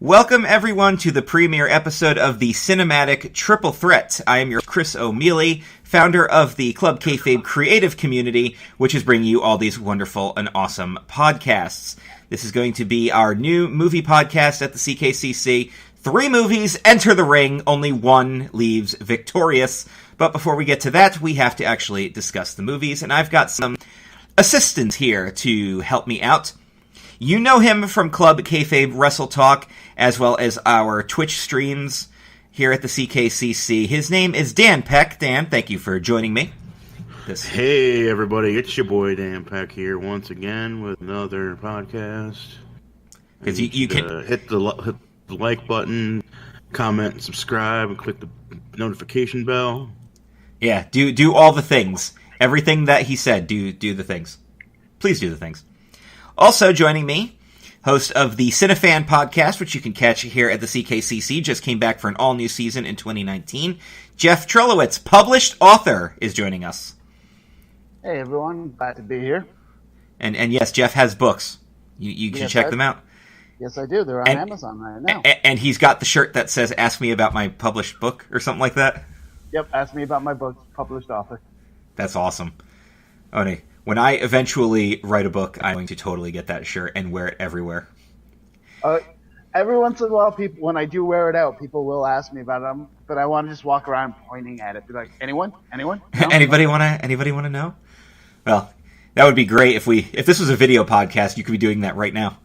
Welcome, everyone, to the premiere episode of the Cinematic Triple Threat. I am your Chris O'Mealy, founder of the Club Kayfabe creative community, which is bringing you all these wonderful and awesome podcasts. This is going to be our new movie podcast at the CKCC. 3 movies enter the ring, only 1 leaves victorious. But before we get to that, we have to actually discuss the movies, and I've got some assistants here to help me out. You know him from Club Kayfabe WrestleTalk, as well as our Twitch streams here at the CKCC. His name is Dan Peck. Dan, thank you for joining me. Hey, everybody. It's your boy Dan Peck here once again with another podcast. Because you can hit the like button, comment, and subscribe, and click the notification bell. Yeah, do all the things. Everything that he said, do the things. Please do the things. Also joining me, host of the Cinefan podcast, which you can catch here at the CKCC, just came back for an all-new season in 2019. Jeff Trelewicz, published author, is joining us. Hey everyone, glad to be here. And yes, Jeff has books. You can check them out. Yes, I do. They're on Amazon right now. And he's got the shirt that says, "Ask me about my published book," or something like that. Yep, ask me about my book, published author. That's awesome. Okay. When I eventually write a book, I'm going to totally get that shirt and wear it everywhere. Every once in a while, when I do wear it out, people will ask me about it, but I want to just walk around pointing at it, be like, anyone? No? Anybody want to know? Well, that would be great if this was a video podcast, you could be doing that right now.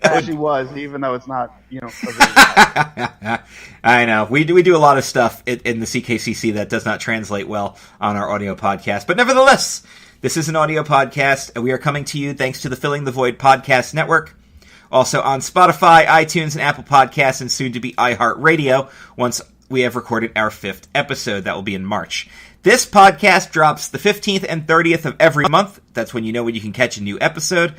It actually was, even though it's not, a video podcast. I know. We do a lot of stuff in the CKCC that does not translate well on our audio podcast, but nevertheless, this is an audio podcast, and we are coming to you thanks to the Filling the Void Podcast Network. Also on Spotify, iTunes, and Apple Podcasts, and soon to be iHeartRadio once we have recorded our 5th episode. That will be in March. This podcast drops the 15th and 30th of every month. That's when you know when you can catch a new episode.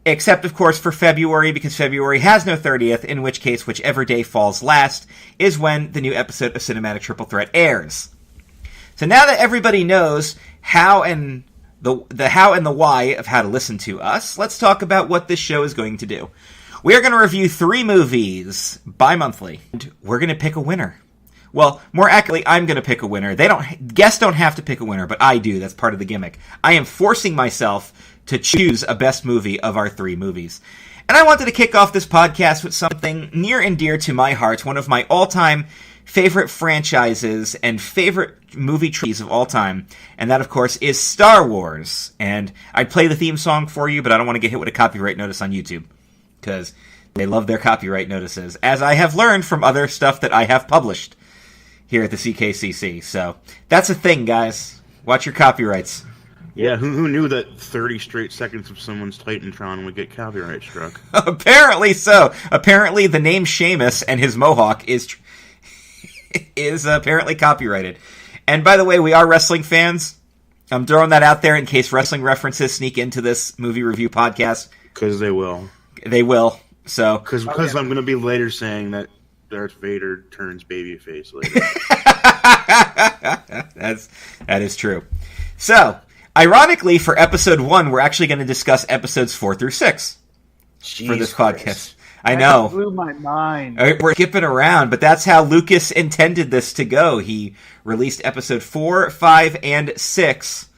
Except, of course, for February, because February has no 30th, in which case, whichever day falls last is when the new episode of Cinematic Triple Threat airs. So now that everybody knows how and the how and the why of how to listen to us, let's talk about what this show is going to do. We are going to review 3 movies bi-monthly, and we're going to pick a winner. Well, more accurately, I'm going to pick a winner. Guests don't have to pick a winner, but I do. That's part of the gimmick. I am forcing myself to choose a best movie of our 3 movies. And I wanted to kick off this podcast with something near and dear to my heart, one of my all-time favorite franchises and favorite movie trilogies of all time, and that, of course, is Star Wars. And I'd play the theme song for you, but I don't want to get hit with a copyright notice on YouTube, because they love their copyright notices, as I have learned from other stuff that I have published here at the CKCC. So that's a thing, guys. Watch your copyrights. Yeah, who knew that 30 straight seconds of someone's Titantron would get copyright struck? Apparently so. Apparently the name Sheamus and his mohawk is apparently copyrighted. And by the way, we are wrestling fans. I'm throwing that out there in case wrestling references sneak into this movie review podcast. Because they will. They will. So Because I'm going to be later saying that Darth Vader turns babyface later. That is true. So, ironically, for episode 1, we're actually going to discuss episodes 4 through 6 for this podcast. I know. That blew my mind. We're skipping around, but that's how Lucas intended this to go. He released episode 4, 5, and 6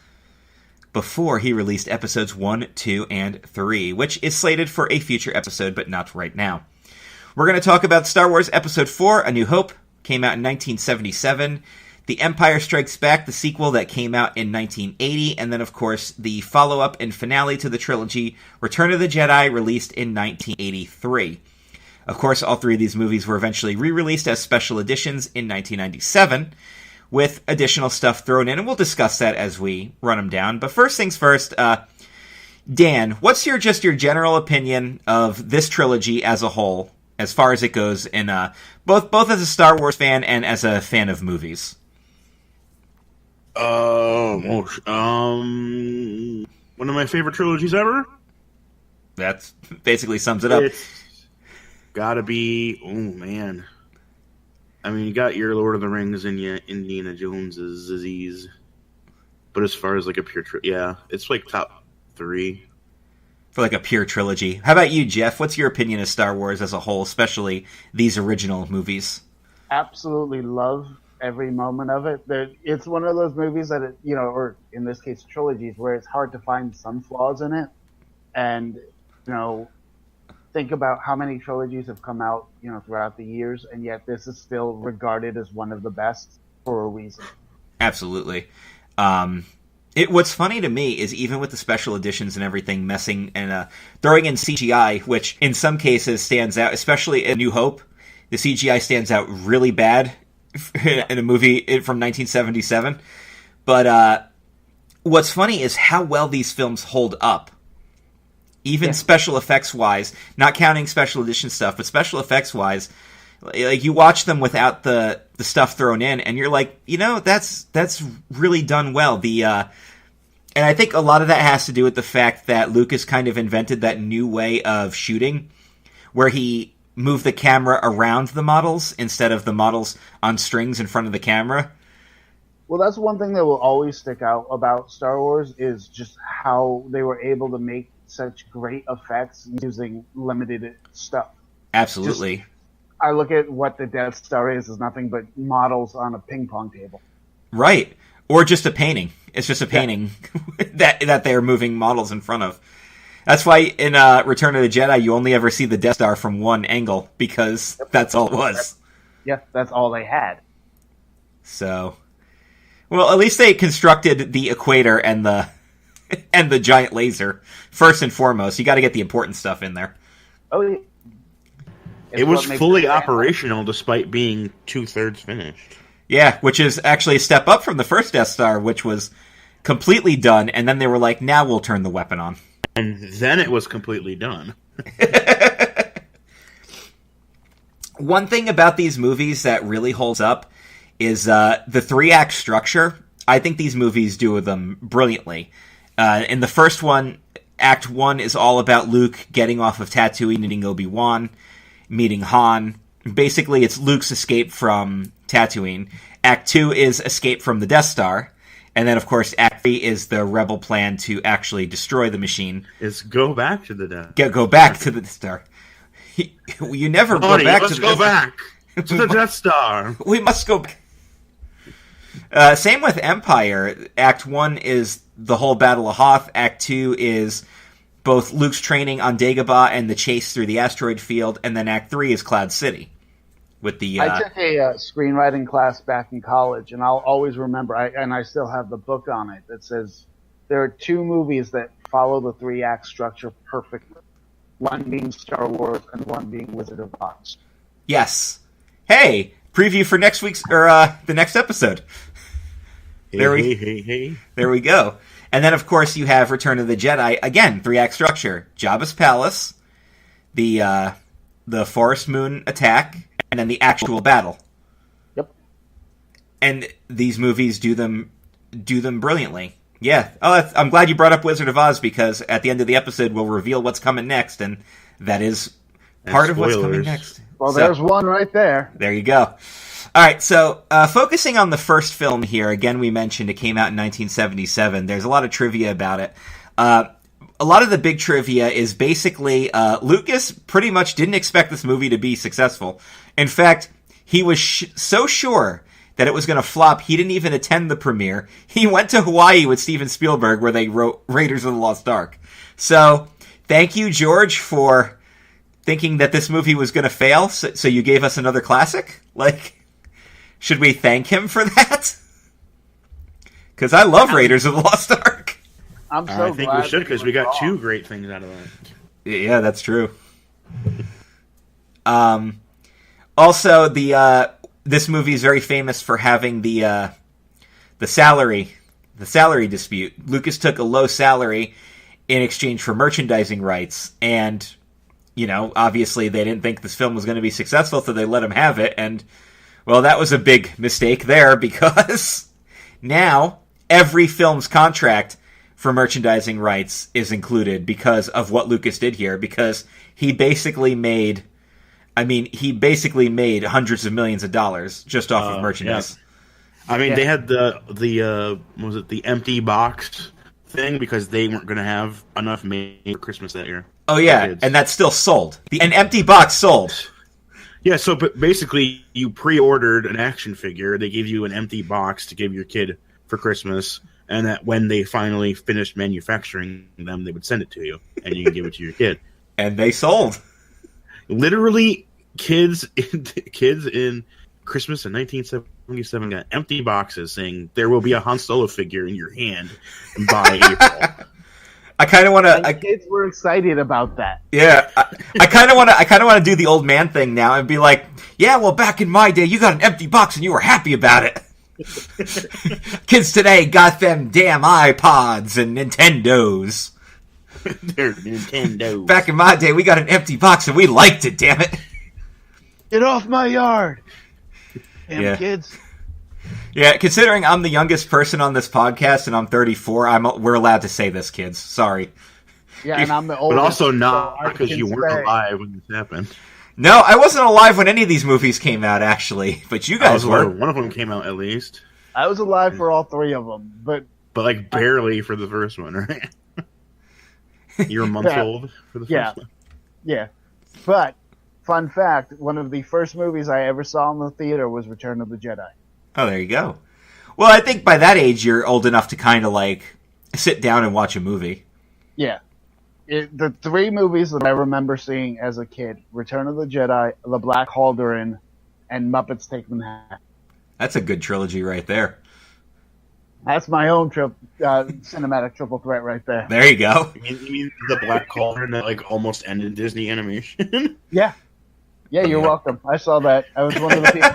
before he released episodes 1, 2, and 3, which is slated for a future episode, but not right now. We're going to talk about Star Wars Episode 4, A New Hope, came out in 1977. The Empire Strikes Back, the sequel that came out in 1980, and then, of course, the follow-up and finale to the trilogy, Return of the Jedi, released in 1983. Of course, all 3 of these movies were eventually re-released as special editions in 1997, with additional stuff thrown in, and we'll discuss that as we run them down. But first things first, Dan, what's your general opinion of this trilogy as a whole, as far as it goes, in both as a Star Wars fan and as a fan of movies? One of my favorite trilogies ever. That basically sums it up. It's gotta be. Oh man, I mean, you got your Lord of the Rings and your Indiana Jones's disease, but as far as like a pure, yeah, it's like top 3. for like a pure trilogy. How about you, Jeff? What's your opinion of Star Wars as a whole, especially these original movies? Absolutely love every moment of it. It's one of those movies that, or in this case, trilogies, where it's hard to find some flaws in it. And, think about how many trilogies have come out, throughout the years, and yet this is still regarded as one of the best for a reason. Absolutely. What's funny to me is even with the special editions and everything messing and throwing in CGI, which in some cases stands out, especially in New Hope, the CGI stands out really bad in a movie from 1977. But what's funny is how well these films hold up. Even special effects wise, not counting special edition stuff, but special effects wise, like you watch them without the stuff thrown in, and you're like, that's really done well. And I think a lot of that has to do with the fact that Lucas kind of invented that new way of shooting, where he moved the camera around the models instead of the models on strings in front of the camera. Well, that's one thing that will always stick out about Star Wars is just how they were able to make such great effects using limited stuff. Absolutely. I look at what the Death Star is as nothing but models on a ping pong table. Right. Or just a painting. It's just a painting that they're moving models in front of. That's why in Return of the Jedi, you only ever see the Death Star from one angle, because that's all it was. That's all they had. So, well, at least they constructed the equator and the giant laser first and foremost. You got to get the important stuff in there. Oh, yeah. It was fully operational despite being 2/3 finished. Yeah, which is actually a step up from the first Death Star, which was completely done, and then they were like, now we'll turn the weapon on. And then it was completely done. One thing about these movies that really holds up is the 3-act structure. I think these movies do them brilliantly. In the first one, Act 1 is all about Luke getting off of Tatooine, meeting Obi-Wan, meeting Han. Basically, it's Luke's escape from Tatooine. Act 2 is escape from the Death Star. And then, of course, Act 3 is the rebel plan to actually destroy the machine. Is go back to the Death. Go back to the Death Star. You never go back to the Death Star. To the Death Star. We must go back. Same with Empire. Act 1 is the whole Battle of Hoth. Act 2 is both Luke's training on Dagobah and the chase through the asteroid field. And then Act 3 is Cloud City. With the I took a screenwriting class back in college, and I'll always remember, and I still have the book on it, that says there are 2 movies that follow the 3-act structure perfectly. One being Star Wars and one being Wizard of Oz. Yes. Hey, preview for next week's, or the next episode. There we go. And then, of course, you have Return of the Jedi. Again, 3-act structure. Jabba's palace, the Forest Moon attack, and then the actual battle. Yep. And these movies do them brilliantly. Yeah. Oh, I'm glad you brought up Wizard of Oz, because at the end of the episode we'll reveal what's coming next, and that is part of what's coming next. Well, there's one right there. There you go. All right, so focusing on the first film here, again, we mentioned it came out in 1977. There's a lot of trivia about it. A lot of the big trivia is basically Lucas pretty much didn't expect this movie to be successful. In fact, he was so sure that it was going to flop, he didn't even attend the premiere. He went to Hawaii with Steven Spielberg, where they wrote Raiders of the Lost Ark. So, thank you, George, for thinking that this movie was going to fail, so you gave us another classic? Like, should we thank him for that? Because I love Raiders of the Lost Ark. I'm so glad. I think we should, because we got 2 great things out of that. Yeah, that's true. Also, this movie is very famous for having the salary dispute. Lucas took a low salary in exchange for merchandising rights, and obviously they didn't think this film was going to be successful, so they let him have it. And well, that was a big mistake there, because now every film's contract for merchandising rights is included because of what Lucas did here, because he basically made hundreds of millions of dollars just off of merchandise. Yeah. I mean, they had the empty box thing because they weren't going to have enough made for Christmas that year. Oh, yeah, and that still sold. An empty box sold. Yeah, so but basically, you pre-ordered an action figure. They gave you an empty box to give your kid for Christmas, and that when they finally finished manufacturing them, they would send it to you, and you can give it to your kid. And they sold. Literally, kids in Christmas in 1977 got empty boxes saying there will be a Han Solo figure in your hand by April. I kind of want to. Kids were excited about that. Yeah, I kind of want to. I kind of want to do the old man thing now and be like, "Yeah, well, back in my day, you got an empty box and you were happy about it." Kids today got them damn iPods and Nintendos. They're Nintendos. Back in my day, we got an empty box and we liked it. Damn it! Get off my yard, damn kids. Yeah, considering I'm the youngest person on this podcast and I'm 34, we're allowed to say this, kids. Sorry. Yeah, and I'm the oldest. But also not so because you weren't alive when this happened. No, I wasn't alive when any of these movies came out, actually. But you guys were. One of them came out at least. I was alive for all three of them, but like barely for the first one, right? You're a month old for the first one. Yeah, but fun fact: one of the first movies I ever saw in the theater was Return of the Jedi. Oh, there you go. Well, I think by that age, you're old enough to kind of like sit down and watch a movie. Yeah. The three movies that I remember seeing as a kid, Return of the Jedi, The Black Cauldron, and Muppets Take Manhattan. That's a good trilogy right there. That's my own cinematic triple threat right there. There you go. You mean The Black Cauldron that like almost ended Disney animation? Yeah. Yeah, you're welcome. I saw that. I was one of the people.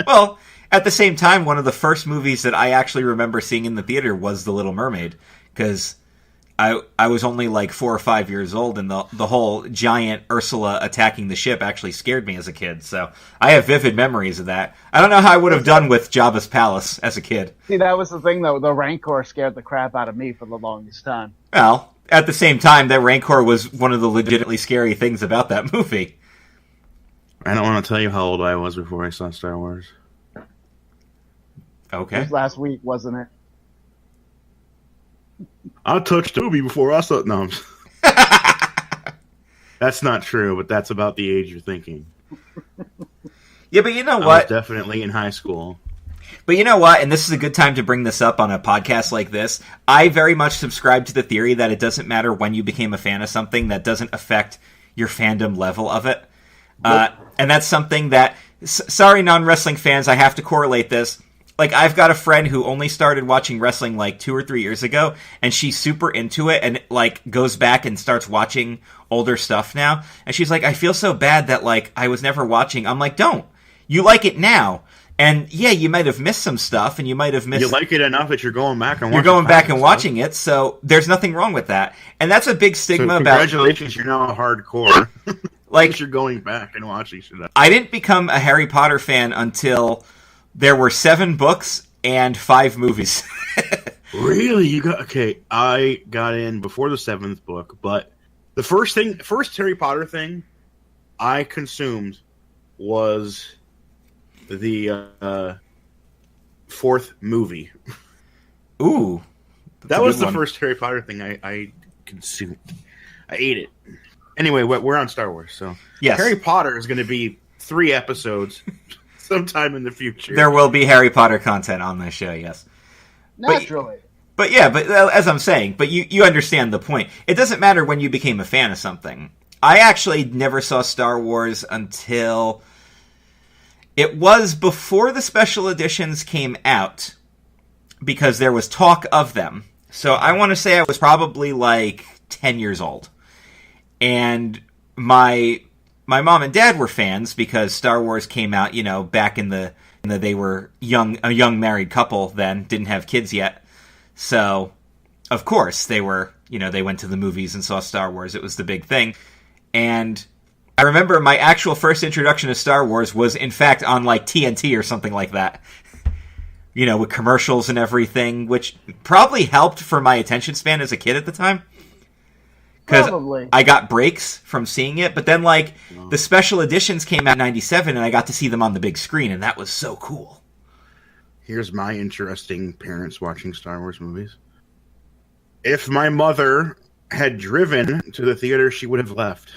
Well, at the same time, one of the first movies that I actually remember seeing in the theater was The Little Mermaid, because I was only like 4 or 5 years old, and the whole giant Ursula attacking the ship actually scared me as a kid. So I have vivid memories of that. I don't know how I would have done with Jabba's palace as a kid. See, that was the thing, though. The Rancor scared the crap out of me for the longest time. Well, at the same time, that Rancor was one of the legitimately scary things about that movie. I don't want to tell you how old I was before I saw Star Wars. Okay. It was last week, wasn't it? I touched Toby before I saw... No. That's not true, but that's about the age you're thinking. Yeah, but you know I what? was definitely in high school. But you know what? And this is a good time to bring this up on a podcast like this. I very much subscribe to the theory that it doesn't matter when you became a fan of something, that doesn't affect your fandom level of it. And that's something that... Sorry, non-wrestling fans, I have to correlate this. Like, I've got a friend who only started watching wrestling like 2 or 3 years ago, and she's super into it and, like, goes back and starts watching older stuff now. And she's like, I feel so bad that, like, I was never watching. I'm like, don't. You like it now. And, yeah, you might have missed some stuff, and you might have missed... You like it enough that you're going back and watching it. You're going back and watching it, so there's nothing wrong with that. And that's a big stigma about... Congratulations, you're now a hardcore. Like, you're going back and watching shit. I didn't become a Harry Potter fan until there were 7 books and 5 movies. Really? You got... Okay, I got in before the 7th book, but the first Harry Potter thing I consumed was the 4th movie. Ooh. That was the first Harry Potter thing I consumed. I ate it. Anyway, we're on Star Wars, so... Yes. Harry Potter is going to be 3 episodes sometime in the future. There will be Harry Potter content on this show, yes. Naturally. But as I'm saying, but you understand the point. It doesn't matter when you became a fan of something. I actually never saw Star Wars until... It was before the special editions came out, because there was talk of them. So I want to say I was probably like 10 years old. And my mom and dad were fans because Star Wars came out, you know, back in the they were a young married couple then, didn't have kids yet. So, of course, they went to the movies and saw Star Wars. It was the big thing. And I remember my actual first introduction to Star Wars was, in fact, on, like, TNT or something like that. You know, with commercials and everything, which probably helped for my attention span as a kid at the time. Because I got breaks from seeing it, but then, like, the special editions came out in 97, and I got to see them on the big screen, and that was so cool. Here's my interesting parents watching Star Wars movies. If my mother had driven to the theater, she would have left.